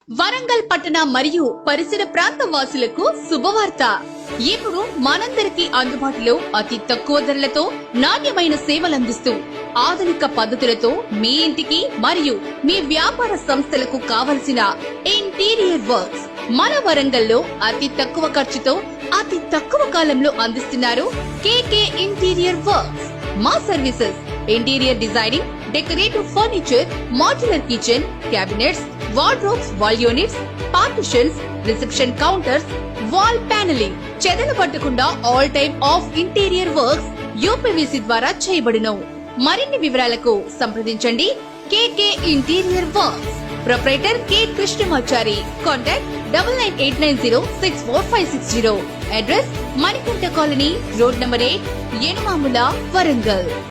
వరంగల్ పట్టణ మరియు పరిసర ప్రాంత వాసులకు శుభవార్త. ఇప్పుడు మనందరికీ అందుబాటులో అతి తక్కువ ధరలతో నాణ్యమైన సేవలందిస్తూ ఆధునిక పద్ధతులతో మీ ఇంటికి మరియు మీ వ్యాపార సంస్థలకు కావలసిన ఇంటీరియర్ వర్క్స్ మన వరంగల్లో అతి తక్కువ ఖర్చుతో అతి తక్కువ కాలంలో అందిస్తున్నారు కేకే ఇంటీరియర్ వర్క్స్. మా services interior designing, decorative furniture, modular kitchen, cabinets, wardrobes, wall units, partitions, reception counters, wall panelling, చెదలు పట్టకుండా all type of interior works UPVC ద్వారా చేయబడును. మరిన్ని వివరాలకు సంప్రదించండి K K interior works. Proprietor K Krishnamachari. Contact 9989064560. Address Manikanta colony, road number 8, Yanamamula, Warangal.